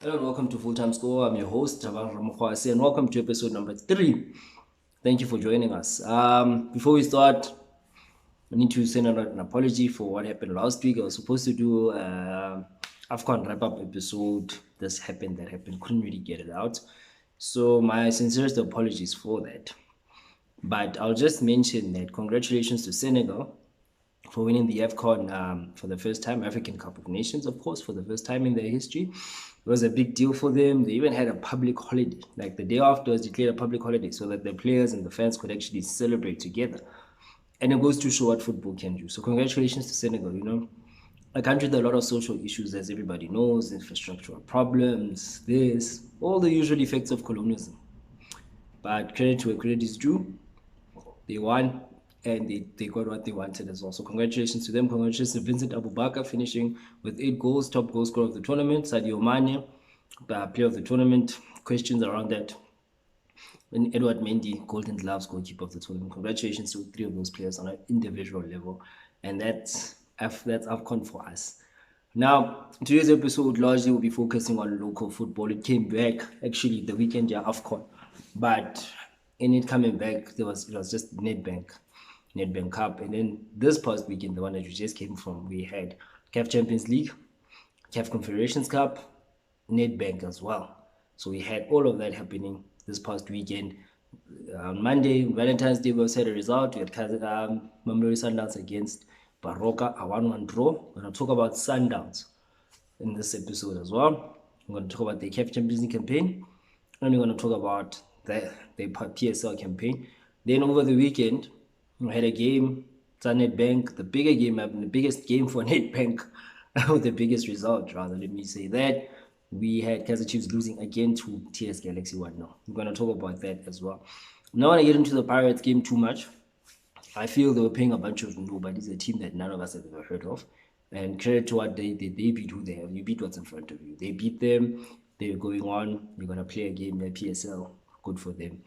Hello and welcome to Full Time Score. I'm your host, Javan Ramokwasi, and welcome to episode number 3. Thank you for joining us. Before we start, I need to send out an apology for what happened last week. I was supposed to do Afcon wrap up episode. This happened, that happened. Couldn't really get it out. So, my sincerest apologies for that. But I'll just mention that congratulations to Senegal for winning the Afcon for the first time, African Cup of Nations, of course, for the first time in their history. It was a big deal for them. They even had a public holiday. Like the day after was declared a public holiday so that the players and the fans could actually celebrate together. And it goes to show what football can do. So congratulations to Senegal, A country with a lot of social issues, as everybody knows, infrastructural problems, this, all the usual effects of colonialism. But credit to where credit is due. They won and they got what they wanted as well. So congratulations to them. Congratulations to Vincent Abubakar finishing with 8 goals, top goal scorer of the tournament. Sadio Mane, player of the tournament. Questions around that. And Edward Mendy, Golden Gloves goalkeeper of the tournament. Congratulations to 3 of those players on an individual level. And that's Afcon for us. Now, today's episode largely will be focusing on local football. It came back actually the weekend, yeah, Afcon. But in it coming back, it was just Nedbank Cup. And then this past weekend, the one that we just came from, we had CAF Champions League, CAF Confederations Cup, Nedbank as well. So we had all of that happening this past weekend. On Monday, Valentine's Day, we also had a result. We had Mamelodi Sundowns against Baroka, a 1-1 draw. We're going to talk about Sundowns in this episode as well. We're going to talk about the CAF Champions League campaign. And we're going to talk about the PSL campaign. Then over the weekend, we had a game. It's at Nedbank, the bigger game, the biggest game for Nedbank, with the biggest result, rather, let me say that. We had Kaizer Chiefs losing again to TS Galaxy 1-0. We're going to talk about that as well. I'm not going to get into the Pirates game too much. I feel they were playing a bunch of nobodies, a team that none of us have ever heard of. And credit to what they did. They beat who they have. You beat what's in front of you. They beat them. They're going on. You're going to play a game at PSL. Good for them.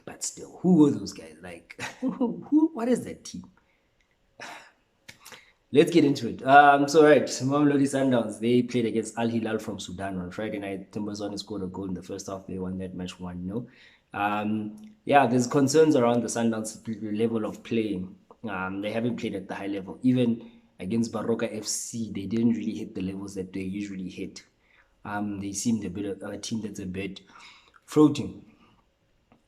But still, who were those guys? Like, what is that team? Let's get into it. Right, Mamelodi Sundowns, they played against Al Hilal from Sudan on Friday night. Timbazone scored a goal in the first half. They won that match 1-0. There's concerns around the Sundowns level of playing. They haven't played at the high level. Even against Baroka FC, they didn't really hit the levels that they usually hit. They seemed a bit of a team that's a bit floating.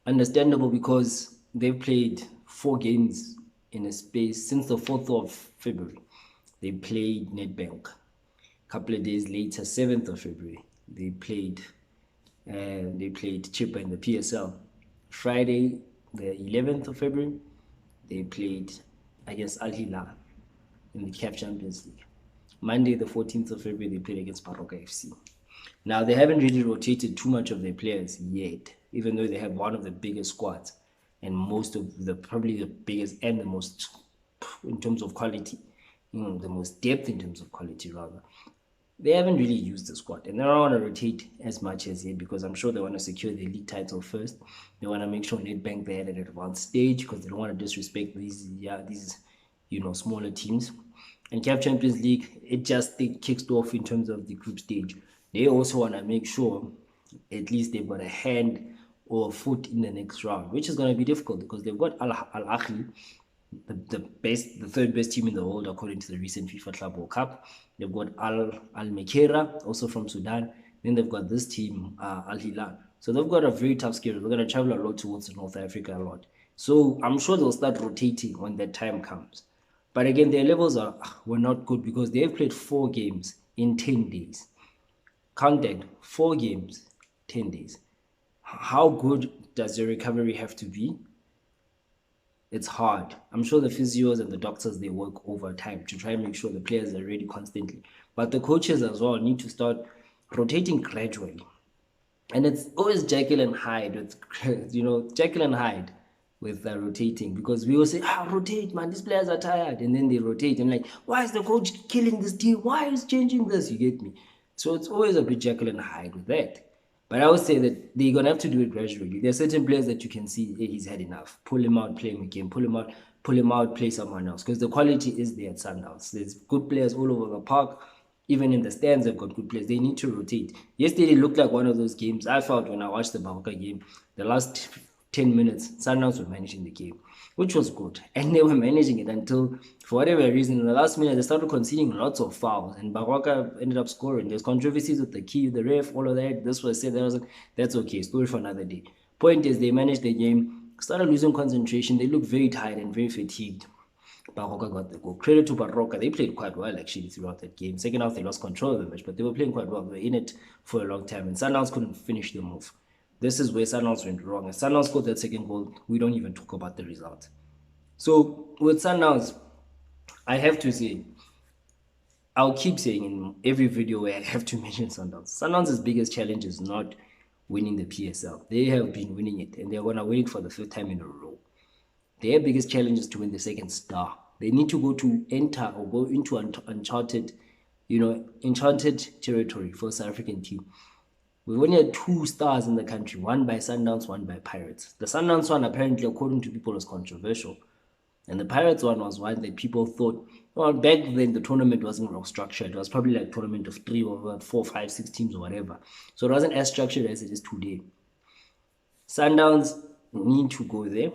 Understandable because they've played 4 games in a space since the 4th of February. They played Nedbank. A couple of days later, 7th of February, they played Chippa in the PSL. Friday, the 11th of February, they played against Al Hilal in the CAF Champions League. Monday, the 14th of February, they played against Baroka FC. Now, they haven't really rotated too much of their players yet, even though they have one of the biggest squads and probably the biggest and the most in terms of quality, the most depth in terms of quality rather. They haven't really used the squad and they don't want to rotate as much as yet because I'm sure they want to secure the league title first. They want to make sure Nedbank they're at an advanced stage because they don't want to disrespect these smaller teams. And CAF Champions League, it just kicks off in terms of the group stage. They also want to make sure at least they've got a hand or a foot in the next round, which is going to be difficult because they've got Al Ahly, the third best team in the world according to the recent FIFA Club World Cup. They've got Al Mekera, also from Sudan. Then they've got this team, Al Hilal. So they've got a very tough schedule. They're going to travel a lot towards North Africa a lot. So I'm sure they'll start rotating when that time comes. But again, their levels were not good because they've played 4 games in 10 days. Counted 4 games, 10 days. How good does your recovery have to be? It's hard. I'm sure the physios and the doctors, they work overtime to try and make sure the players are ready constantly. But the coaches as well need to start rotating gradually. And it's always Jekyll and Hyde with, Jekyll and Hyde with rotating because we will say, rotate, man, these players are tired. And then they rotate. And like, why is the coach killing this team? Why is changing this? You get me? So it's always a bit Jekyll and Hyde with that. But I would say that they're going to have to do it gradually. There are certain players that you can see, hey, he's had enough. Pull him out, play him again. Pull him out, play someone else. Because the quality is there at Sundowns. There's good players all over the park. Even in the stands, they've got good players. They need to rotate. Yesterday looked like one of those games. I felt when I watched the Bahoka game, the last 10 minutes, Sundowns were managing the game, which was good. And they were managing it until, for whatever reason, in the last minute, they started conceding lots of fouls. And Bahoka ended up scoring. There's controversies with the key, the ref, all of that. This was said, that was, that's okay. Story for another day. Point is, they managed the game, started losing concentration. They looked very tired and very fatigued. Baroka got the goal. Credit to Baroka. They played quite well actually throughout that game. Second half, they lost control of the match, but they were playing quite well. They were in it for a long time, and Sundowns couldn't finish the move. This is where Sundowns went wrong. And Sundowns scored that second goal. We don't even talk about the result. So with Sundowns, I have to say, I'll keep saying in every video where I have to mention Sundowns. Sundowns' biggest challenge is not winning the PSL. They have been winning it, and they're going to win it for the 5th time in a row. Their biggest challenge is to win the second star. They need to go into uncharted territory for the South African team. We've only had 2 stars in the country, one by Sundowns, one by Pirates. The Sundowns one, apparently, according to people, was controversial. And the Pirates one was one that people thought, well, back then the tournament wasn't well structured. It was probably like a tournament of 3 or 4, 5, 6 teams or whatever. So it wasn't as structured as it is today. Sundowns need to go there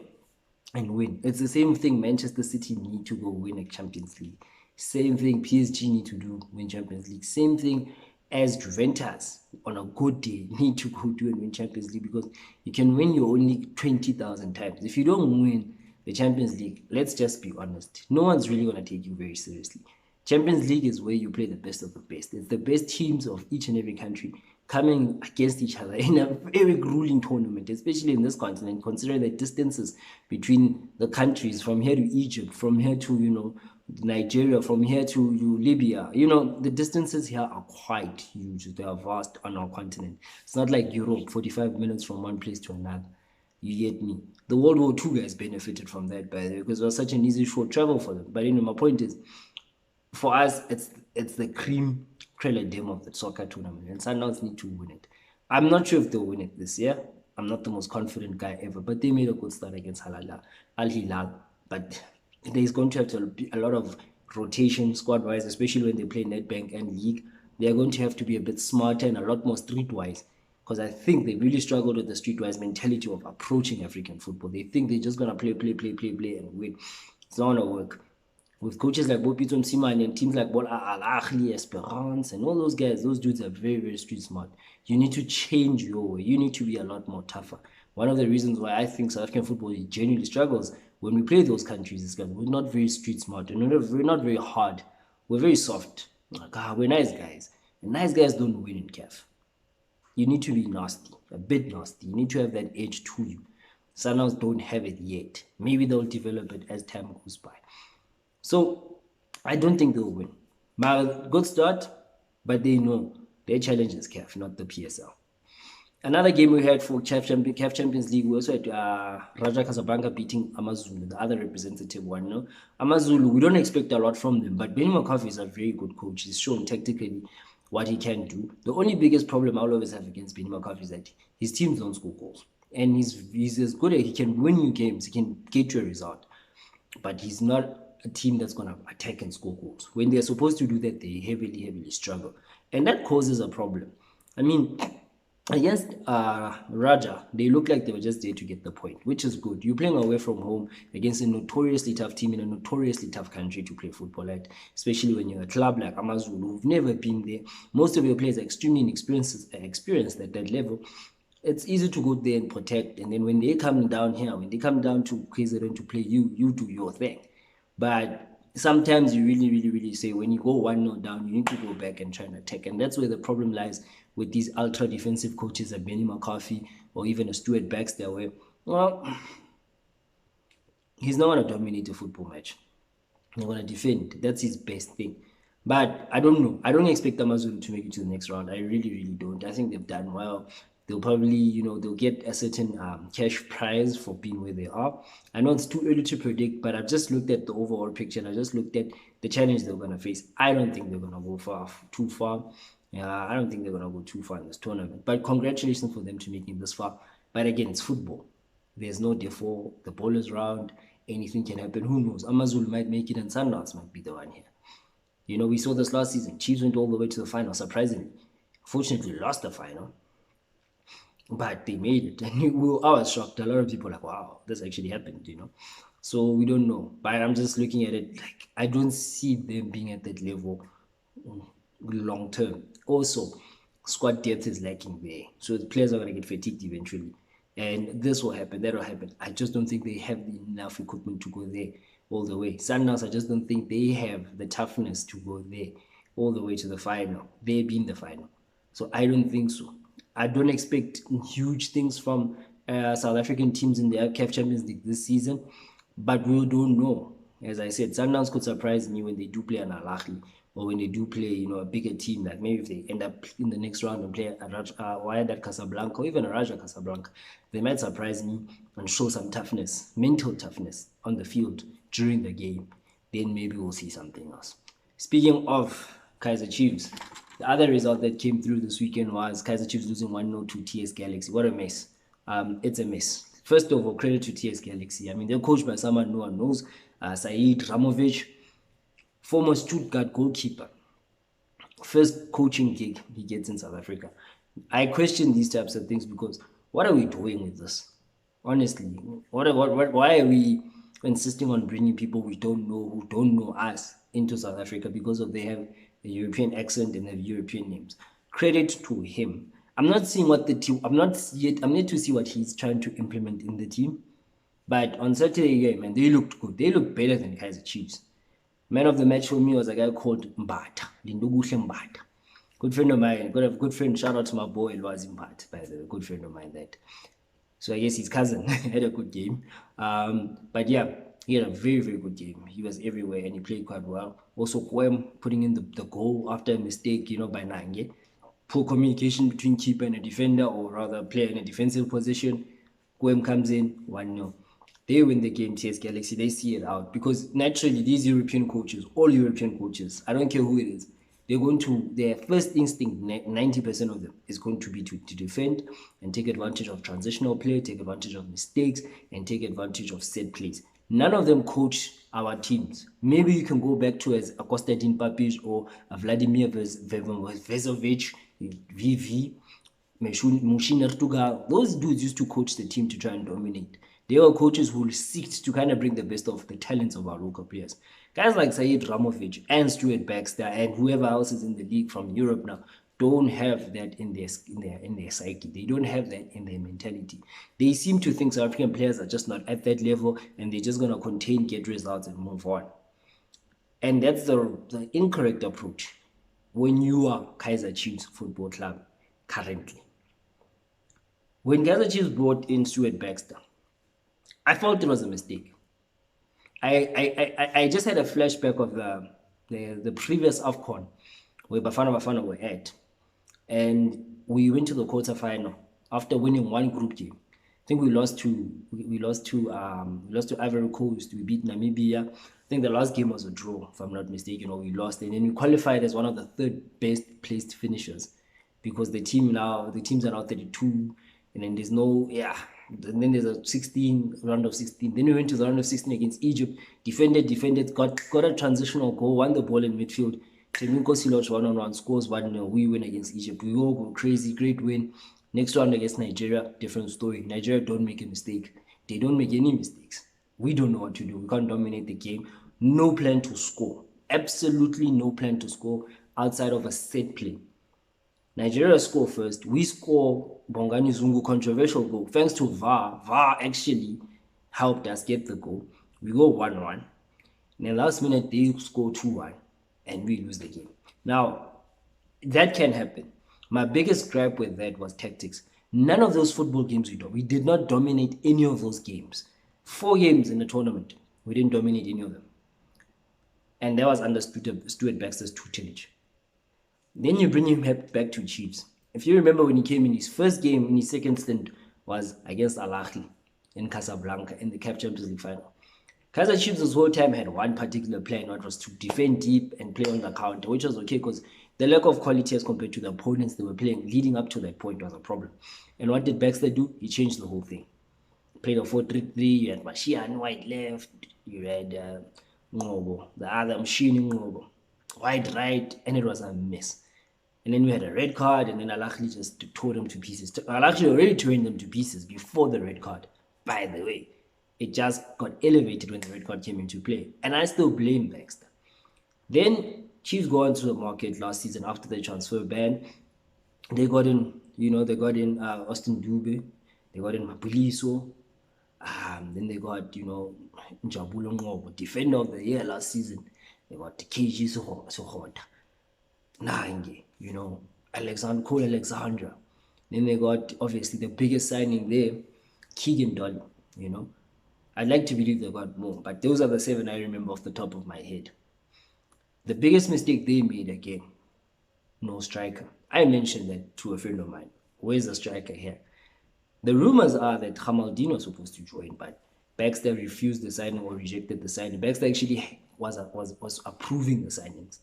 and win. It's the same thing Manchester City need to go win a Champions League. Same thing PSG need to do, win Champions League. Same thing as Juventus on a good day need to go do and win Champions League, because you can win your only 20,000 times. If you don't win the Champions League, let's just be honest, no one's really going to take you very seriously. Champions League is where you play the best of the best. It's the best teams of each and every country coming against each other in a very grueling tournament, especially in this continent, considering the distances between the countries, from here to Egypt, from here to, Nigeria, from here to Libya. The distances here are quite huge. They are vast on our continent. It's not like Europe, 45 minutes from one place to another. You get me? The World War II guys benefited from that, by the way, because it was such an easy short travel for them. But my point is, for us, it's the cream deme of the soccer tournament, and Sundowns need to win it. I'm not sure if they'll win it this year. I'm not the most confident guy ever, but they made a good start against Al Hilal. But there's going to have to be a lot of rotation squad-wise, especially when they play Nedbank and League. They're going to have to be a bit smarter and a lot more street-wise, because I think they really struggled with the street-wise mentality of approaching African football. They think they're just going to play, and win. It's not going to work. With coaches like Bopito Msimane and teams like Al Ahly, Esperance, and all those guys, those dudes are very, very street smart. You need to change your way. You need to be a lot more tougher. One of the reasons why I think South African football genuinely struggles when we play those countries is because we're not very street smart. We're not very hard. We're very soft. We're nice guys. And nice guys don't win in CAF. You need to be nasty, a bit nasty. You need to have that edge to you. Sundowns don't have it yet. Maybe they'll develop it as time goes by. So I don't think they'll win. Good start, but they know their challenge is CAF, not the PSL. Another game we had for CAF Champions League, we also had Raja Casablanca beating Amazulu, the other representative one. No? Amazulu, we don't expect a lot from them, but Benny McCarthy is a very good coach. He's shown tactically what he can do. The only biggest problem I'll always have against Benny McCarthy is that his teams don't score goals. And he's as good as he can win you games, he can get you a result. But he's not a team that's going to attack and score goals. When they're supposed to do that, they heavily struggle. And that causes a problem. I mean, against Raja, they look like they were just there to get the point, which is good. You're playing away from home against a notoriously tough team in a notoriously tough country to play football at, especially when you're a club like Amazulu, who've never been there. Most of your players are extremely inexperienced at that level. It's easy to go there and protect. And then when they come down here, when they come down to KZN to play, you do your thing. But sometimes you really say, when you go 1-0 down, you need to go back and try and attack. And that's where the problem lies with these ultra defensive coaches like Benny McCarthy or even a Stuart Baxter, where, well, he's not going to dominate a football match. He's going to defend. That's his best thing. But I don't know. I don't expect Amazulu to make it to the next round. I really don't. I think they've done well. They'll probably, they'll get a certain cash prize for being where they are. I know it's too early to predict, but I've just looked at the overall picture and I just looked at the challenge they're going to face. I don't think they're going to go too far. I don't think they're going to go too far in this tournament. But congratulations for them to making this far. But again, it's football. There's no default. The ball is round. Anything can happen. Who knows? Amazulu might make it and Sundowns might be the one here. You know, we saw this last season. Chiefs went all the way to the final, surprisingly. Fortunately, lost the final, but they made it. And I was shocked. A lot of people were like, wow, this actually happened, you know. So we don't know. But I'm just looking at it like I don't see them being at that level long term. Also, squad depth is lacking there. So the players are going to get fatigued eventually. And this will happen, that will happen. I just don't think they have enough equipment to go there all the way. Sundowns, I just don't think they have the toughness to go there all the way to the final. They being the final. So I don't think so. I don't expect huge things from South African teams in the CAF Champions League this season, but we don't know. As I said, Sundowns could surprise me when they do play an Al Ahly or when they do play, you know, a bigger team. Like maybe if they end up in the next round and play Wydad Casablanca or even a Raja Casablanca, they might surprise me and show some toughness, mental toughness on the field during the game. Then maybe we'll see something else. Speaking of Kaizer Chiefs, the other result that came through this weekend was Kaizer Chiefs losing 1-0 to TS Galaxy. What a mess. It's a mess. First of all, credit to TS Galaxy. I mean, they're coached by someone no one knows, Said Ramovic, former Stuttgart goalkeeper. First coaching gig he gets in South Africa. I question these types of things because what are we doing with this? Honestly, why are we insisting on bringing people we don't know, who don't know us, into South Africa because of they have a European accent and they have European names? Credit to him. I'm not seeing what the team. I'm yet to see what he's trying to implement in the team. But on Saturday game, man, they looked good. They looked better than Kaizer Chiefs. Man of the match for me was a guy called Mbata, Linduguhle Mbata. Good friend of mine. Got a good friend. Shout out to my boy Elwazi Mbata, by the way. Good friend of mine that. So I guess his cousin had a good game. But yeah, he had a very, very good game. He was everywhere and he played quite well. Also, Kwem putting in the goal after a mistake, you know, by Nange. Poor communication between keeper and a defender, or rather a player in a defensive position. Kwem comes in, 1-0. They win the game, TS Galaxy. They see it out. Because naturally, these European coaches, all European coaches, I don't care who it is, they're going to, their first instinct, 90% of them, is going to be to defend and take advantage of transitional play, take advantage of mistakes, and take advantage of set plays. None of them coach our teams. Maybe you can go back to as a Konstantin Papic or a Vladimir Vezovic, VV, Mushin Ertuga. Those dudes used to coach the team to try and dominate. They were coaches who seek to kind of bring the best of the talents of our local players. Guys like Said Ramovic and Stuart Baxter and whoever else is in the league from Europe now don't have that in their psyche. They don't have that in their mentality. They seem to think South African players are just not at that level and they're just going to contain, get results, and move on. And that's the incorrect approach when you are Kaizer Chiefs Football Club currently. When Kaizer Chiefs brought in Stuart Baxter, I felt it was a mistake. I just had a flashback of the previous Afcon where Bafana were at, and we went to the quarterfinal after winning one group game. I think we lost to Ivory Coast. We beat Namibia. I think the last game was a draw, if I'm not mistaken, or we lost, and then we qualified as one of the third best placed finishers because the teams are now 32, and then there's no and then there's a round of 16. Then we went to the round of 16 against Egypt, defended, got a transitional goal, won the ball in midfield. Teminko Siloch 1-on-1 scores 1-0. We win against Egypt. We all go crazy, great win. Next round against Nigeria, different story. Nigeria don't make a mistake. They don't make any mistakes. We don't know what to do. We can't dominate the game. No plan to score. Absolutely no plan to score outside of a set play. Nigeria score first. We score Bongani Zungu controversial goal. Thanks to VAR. VAR actually helped us get the goal. We go 1-1. In the last minute, they score 2-1. And we lose the game. Now, that can happen. My biggest gripe with that was tactics. None of those football games we did not dominate any of those games. 4 games in the tournament, we didn't dominate any of them. And that was under Stuart Baxter's tutelage. Then you bring him back to Chiefs. If you remember when he came in his first game, in his second stint, was against Al Ahly in Casablanca in the CAF Champions League final. Kaizer Chiefs this whole time had one particular plan, which was to defend deep and play on the counter, which was okay because the lack of quality as compared to the opponents they were playing leading up to that point was a problem. And what did Baxter do? He changed the whole thing. Played a 4-3-3, you had Mashian White left, you had Ngobo, the other Machine Ngobo, wide right, and it was a mess. And then we had a red card, and then Al-Ahly just tore them to pieces. Al-Ahly already tore them to pieces before the red card, by the way. It just got elevated when the red card came into play. And I still blame Baxter. Then Chiefs go on to the market last season after the transfer ban. They got in, Austin Dube. They got in Mapuliso. Then they got, Njabulo Ngobo, defender of the year last season. They got KG Sohota. Nange, Cole Alexandra. Then they got, obviously, the biggest signing there, Keegan Dolly, I'd like to believe they got more, but those are the 7 I remember off the top of my head. The biggest mistake they made, again, no striker. I mentioned that to a friend of mine. Where's the striker here? The rumors are that Hamaldino was supposed to join, but Baxter refused the signing or rejected the signing. Baxter actually was approving the signings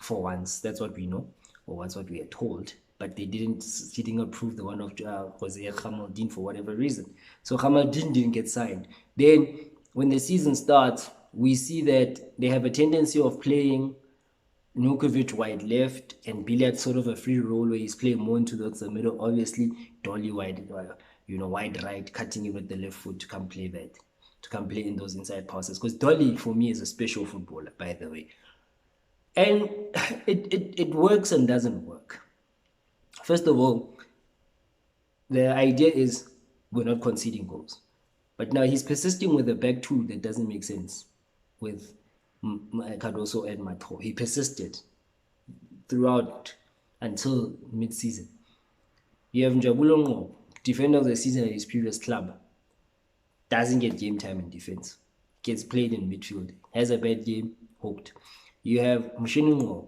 for once. That's what we know, or that's what we are told. But he didn't approve the one of Jose Hamaldino for whatever reason. So Hamaldino didn't get signed. Then when the season starts, we see that they have a tendency of playing Nukovic wide left and Billiard sort of a free role where he's playing more into the middle. Obviously, Dolly wide, wide right, cutting in with the left foot to come play in those inside passes. Because Dolly, for me, is a special footballer, by the way. And it works and doesn't work. First of all, the idea is we're not conceding goals. But now he's persisting with a back two that doesn't make sense with Cardoso and Mato. He persisted throughout until mid-season. You have Njabulo Ngobo, defender of the season at his previous club, doesn't get game time in defense, gets played in midfield, has a bad game, hooked. You have Mshini Ngobo,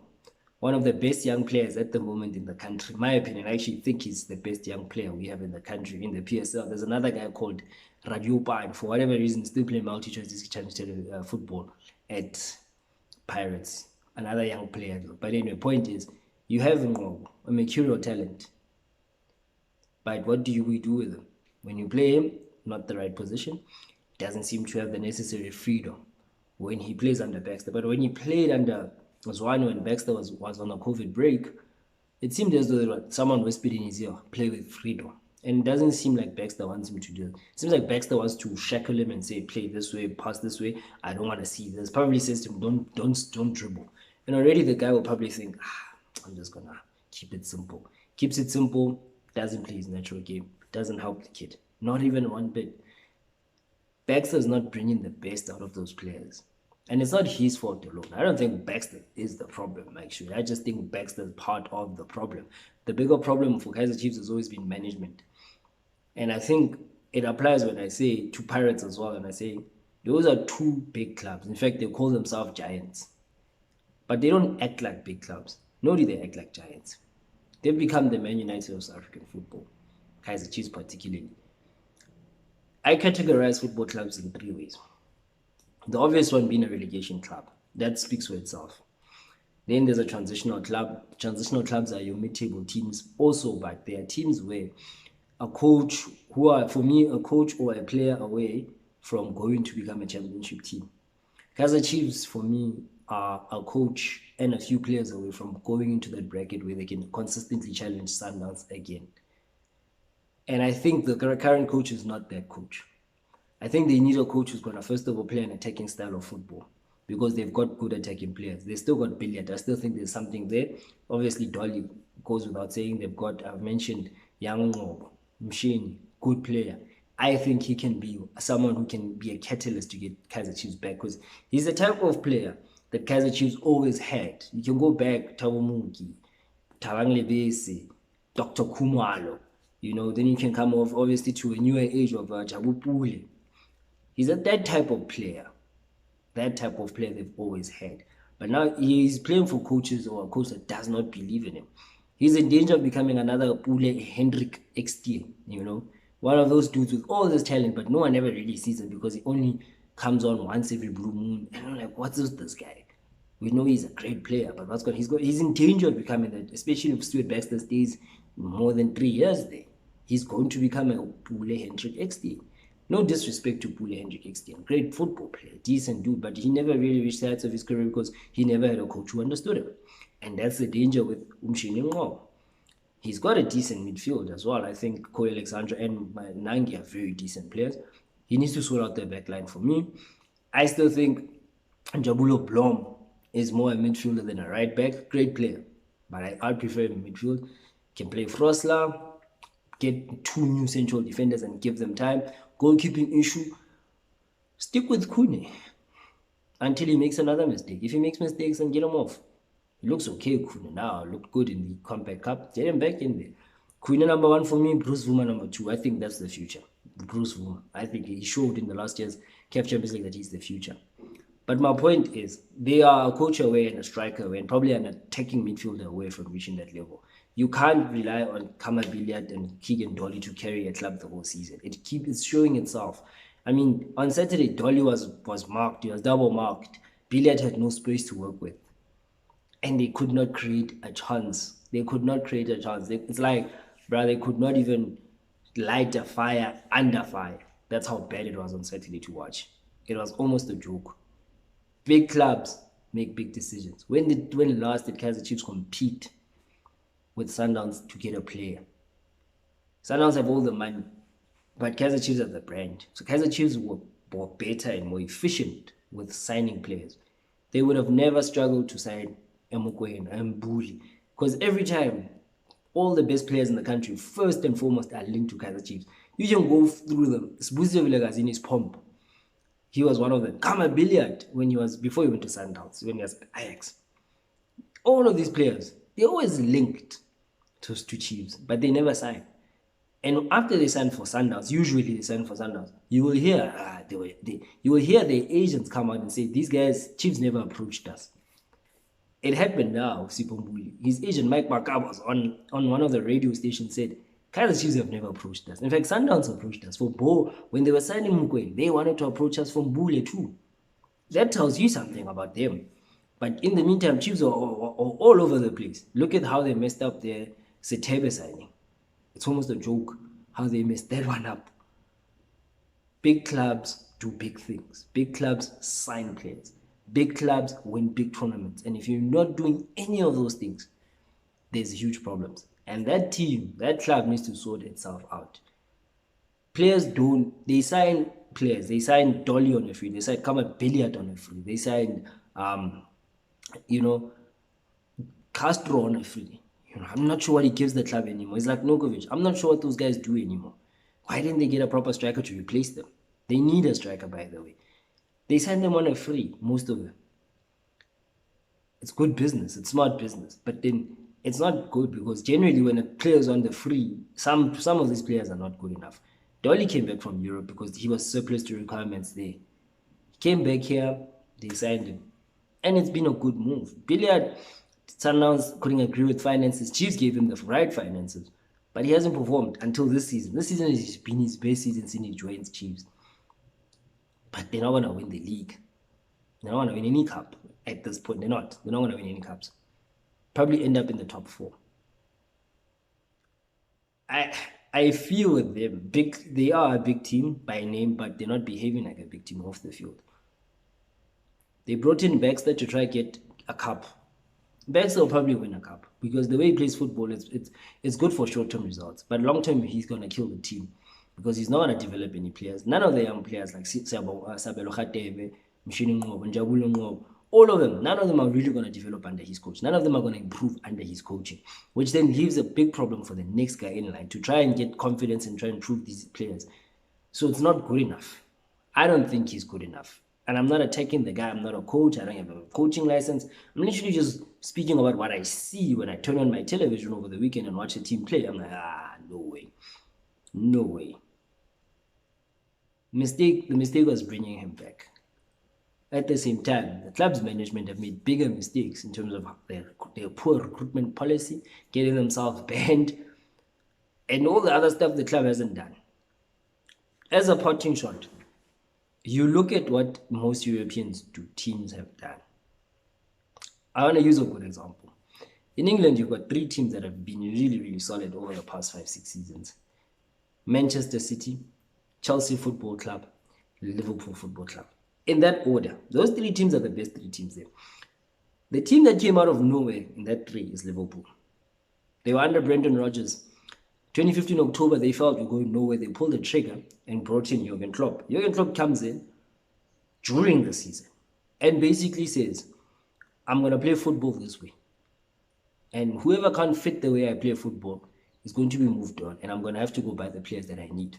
one of the best young players at the moment in the country. In my opinion, I actually think he's the best young player we have in the country, in the PSL. There's another guy called Radio Pan, for whatever reason, still playing multi-choice football at Pirates. Another young player, though. But anyway, point is, you have Ngobo, a mercurial talent. But what do we do with him? When you play him, not the right position, doesn't seem to have the necessary freedom when he plays under Baxter. But when he played under Zwane, when Baxter was on a COVID break, it seemed as though someone whispered in his ear, play with freedom. And it doesn't seem like Baxter wants him to do it. It seems like Baxter wants to shackle him and say, play this way, pass this way. I don't want to see this. Probably says to him, don't dribble. And already the guy will probably think, I'm just going to keep it simple. Keeps it simple, doesn't play his natural game, doesn't help the kid. Not even one bit. Baxter's not bringing the best out of those players. And it's not his fault alone. I don't think Baxter is the problem, actually. I just think Baxter's part of the problem. The bigger problem for Kaizer Chiefs has always been management. And I think it applies when I say to Pirates as well, and I say those are two big clubs. In fact, they call themselves giants. But they don't act like big clubs, nor do they act like giants. They've become the Man United of South African football, Kaizer Chiefs particularly. I categorize football clubs in 3 ways. The obvious one being a relegation club. That speaks for itself. Then there's a transitional club. Transitional clubs are your mid-table teams also, but they are teams where a coach or a player away from going to become a championship team. Kaizer Chiefs, for me, are a coach and a few players away from going into that bracket where they can consistently challenge Sundowns again. And I think the current coach is not that coach. I think they need a coach who's going to, first of all, play an attacking style of football because they've got good attacking players. They still got Billiard. I still think there's something there. Obviously, Dolly goes without saying. I've mentioned Young Ngobo, Mshini, good player. I think he can be someone who can be a catalyst to get Kaizer Chiefs back because he's the type of player that Kaizer Chiefs always had. You can go back, Thabo Moki, Thabang Lebese, Dr. Khumalo. Then you can come off, obviously, to a newer age of Jabu Pule. He's that type of player. That type of player they've always had. But now he's playing for coaches or a coach that does not believe in him. He's in danger of becoming another Pule Hendrik XT, One of those dudes with all this talent, but no one ever really sees it because he only comes on once every blue moon. And I'm like, what's this guy? We know he's a great player, but he's in danger of becoming that, especially if Stuart Baxter stays more than 3 years there. He's going to become a Pule Hendrik XT. No disrespect to Pule Hendrik Ekstein, great football player, decent dude, but he never really reached the heights of his career because he never had a coach who understood him. And that's the danger with Umshini Ngqo. He's got a decent midfield as well. I think Koi Alexandra and Nangi are very decent players. He needs to sort out the back line for me. I still think Jabulo Blom is more a midfielder than a right back. Great player, but I'd prefer him in midfield. Can play Frosla, get 2 new central defenders and give them time. Goalkeeping issue, stick with Kune until he makes another mistake. If he makes mistakes, then get him off. He looks okay, Kune now. Looked good in the Compact Cup. Get him back in there. Kune number 1 for me, Bruce Vuma number 2. I think that's the future. Bruce Vuma. I think he showed in the last year's CAF Champions League that he's the future. But my point is, they are a coach away and a striker away and probably an attacking midfielder away from reaching that level. You can't rely on Kama Billiard and Keegan Dolly to carry a club the whole season. It's showing itself. I mean, on Saturday, Dolly was marked. He was double marked. Billiard had no space to work with. And they could not create a chance. It's like, they could not even light a fire under fire. That's how bad it was on Saturday to watch. It was almost a joke. Big clubs make big decisions. When last did Kaizer Chiefs compete with Sundowns to get a player? Sundowns have all the money, but Kaizer Chiefs are the brand. So Kaizer Chiefs were better and more efficient with signing players. They would have never struggled to sign Emokweni and Mbuli, because every time, all the best players in the country, first and foremost, are linked to Kaizer Chiefs. You can go through them. Sbuzi Vilagazini is Pomp. He was one of them. Kama Billiard, before he went to Sundowns, when he was at Ajax. All of these players, they're always linked to Chiefs, but they never sign. And after they sign for Sundowns, usually they sign for Sundowns, you will hear the agents come out and say, these guys, Chiefs never approached us. It happened now, Sipombuli. His agent, Mike Makaba, was on one of the radio stations, said, Kaizer Chiefs have never approached us. In fact, Sundowns approached us. For Bo, when they were signing Mukwege, they wanted to approach us from Bule too. That tells you something about them. But in the meantime, Chiefs are all over the place. Look at how they messed up their Setebe signing. It's almost a joke how they messed that one up. Big clubs do big things. Big clubs sign players. Big clubs win big tournaments. And if you're not doing any of those things, there's huge problems. And that club needs to sort itself out. They sign players. They signed Dolly on a free. They signed Kama Billiard on a free. They signed, Castro on a free. I'm not sure what he gives the club anymore. It's like Nokovic. I'm not sure what those guys do anymore. Why didn't they get a proper striker to replace them? They need a striker, by the way. They signed them on a free, most of them. It's good business. It's smart business. But then it's not good because generally when a player is on the free, some of these players are not good enough. Dolly came back from Europe because he was surplus to requirements there. He came back here, they signed him. And it's been a good move. Billiard, Sundowns couldn't agree with finances. Chiefs gave him the right finances. But he hasn't performed until this season. This season has been his best season since he joined Chiefs. But they're not going to win the league. They're not going to win any cup at this point. They're not going to win any cups. Probably end up in the top 4. I feel with them, they are a big team by name, but they're not behaving like a big team off the field. They brought in Baxter to try get a cup. Baxter will probably win a cup because the way he plays football, it's good for short-term results. But long-term, he's going to kill the team because he's not going to develop any players. None of the young players like Sabelo Khatebe, Mshini Ngqobo, Njabulo Ngqobo, all of them, none of them are really going to develop under his coach. None of them are going to improve under his coaching, which then leaves a big problem for the next guy in line to try and get confidence and try and improve these players. So it's not good enough. I don't think he's good enough. And I'm not attacking the guy. I'm not a coach. I don't have a coaching license. I'm literally just speaking about what I see when I turn on my television over the weekend and watch a team play. I'm like, no way. No way. The mistake was bringing him back. At the same time, the club's management have made bigger mistakes in terms of their poor recruitment policy, getting themselves banned, and all the other stuff the club hasn't done. As a parting shot, you look at what most Europeans teams have done. I want to use a good example. In England, you've got 3 teams that have been really, really solid over the past 5-6 seasons. Manchester City, Chelsea Football Club, Liverpool Football Club. In that order. Those three teams are the best three teams there. The team that came out of nowhere in that three is Liverpool. They were under Brendan Rodgers. 2015 October, they felt we're going nowhere. They pulled the trigger and brought in Jurgen Klopp. Jurgen Klopp comes in during the season and basically says, I'm going to play football this way. And whoever can't fit the way I play football is going to be moved on, and I'm going to have to go buy the players that I need.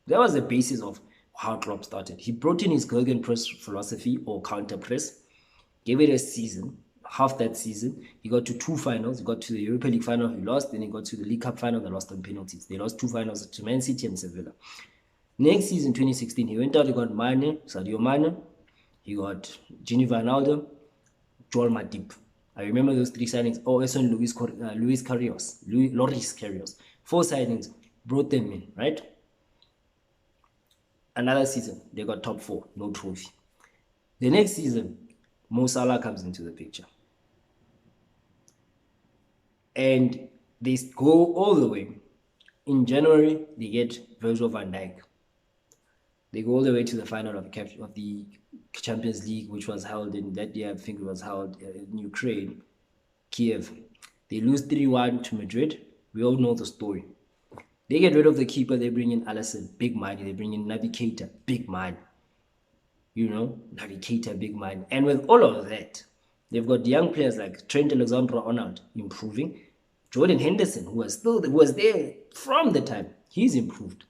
That was the basis of how Klopp started. He brought in his Gegenpress philosophy or counter press, gave it a season. Half that season, he got to two finals. He got to the Europa League final, he lost. Then he got to the League Cup final, they lost on penalties. They lost two finals to Man City and Sevilla. Next season, 2016, he went out, he got Mane, Sadio Mane, he got Gini Wijnaldum, Joel Matip. I remember those three signings. Oh, also Loris Karius. Four signings, brought them in, right? Another season, they got top four, no trophy. The next season, Mo Salah comes into the picture. And they go all the way. In January, they get Virgil van Dijk. They go all the way to the final of the Champions League, which was held in that year. I think it was held in Ukraine, Kiev. They lose 3-1 to Madrid. We all know the story. They get rid of the keeper. They bring in Alisson, big money. They bring in Naby Keita, big money. You know, Naby Keita, big money. And with all of that, they've got young players like Trent Alexander-Arnold improving. Jordan Henderson, who was there from the time, he's improved.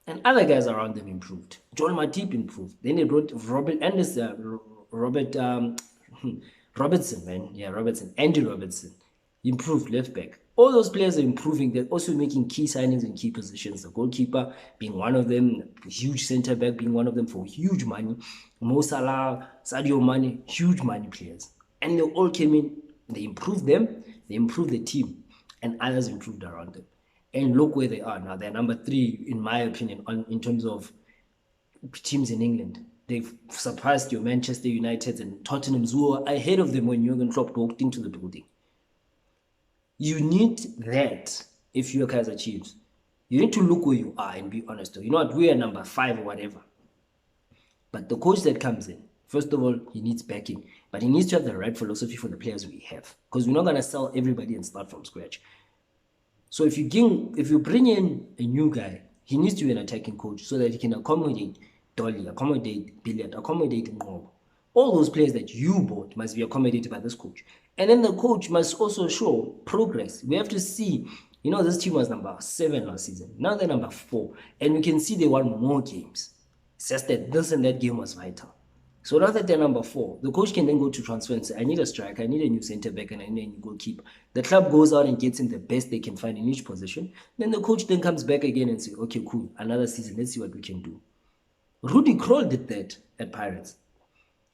And other guys around them improved. Joel Matip improved. Then they brought Andy Robertson, improved left back. All those players are improving. They're also making key signings in key positions. The goalkeeper being one of them, huge centre back being one of them for huge money. Mo Salah, Sadio Mane, huge money players. And they all came in, they improved them, they improved the team, and others improved around them. And look where they are now. They're number 3, in my opinion, in terms of teams in England. They've surpassed your Manchester United and Tottenham's, who were ahead of them when Jurgen Klopp walked into the building. You need that if you're Kaizer Chiefs. You need to look where you are and be honest. You know what? We are number 5 or whatever. But the coach that comes in, first of all, he needs backing. But he needs to have the right philosophy for the players we have. Because we're not going to sell everybody and start from scratch. So if you bring in a new guy, he needs to be an attacking coach so that he can accommodate Dolly, accommodate Billiard, accommodate Ngobo. All those players that you bought must be accommodated by this coach. And then the coach must also show progress. We have to see, you know, this team was number 7 last season. Now they're number 4. And we can see they won more games. It's just that this and that game was vital. So now that they're number 4, the coach can then go to transfer and say, I need a striker, I need a new centre back, and I need a new goalkeeper. The club goes out and gets in the best they can find in each position. Then the coach then comes back again and says, okay, cool, another season, let's see what we can do. Rudy Kroll did that at Pirates.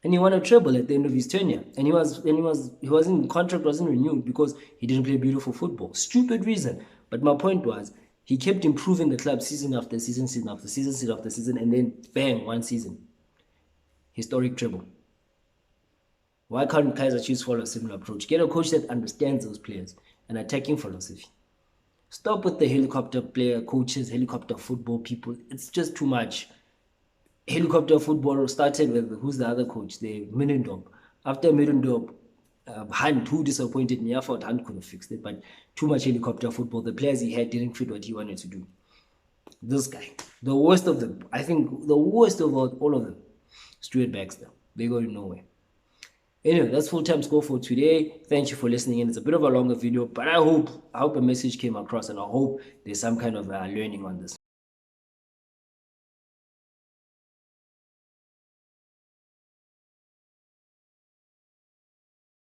And he won a treble at the end of his tenure. And contract wasn't renewed because he didn't play beautiful football. Stupid reason. But my point was, he kept improving the club season after season, season after season, season after season, and then bang, one season. Historic treble. Why can't Kaizer Chiefs follow a similar approach? Get a coach that understands those players, an attacking philosophy. Stop with the helicopter player coaches, helicopter football people. It's just too much. Helicopter football started with, who's the other coach? The Middendorp. After Middendorp, Hunt, who disappointed me. I thought Hunt could have fixed it, but too much helicopter football. The players he had didn't fit what he wanted to do. This guy, the worst of them, I think the worst of all of them, Stuart Baxter. They go nowhere. Anyway, that's full-time score for today. Thank you for listening in. It's a bit of a longer video, but I hope a message came across, and I hope there's some kind of learning on this.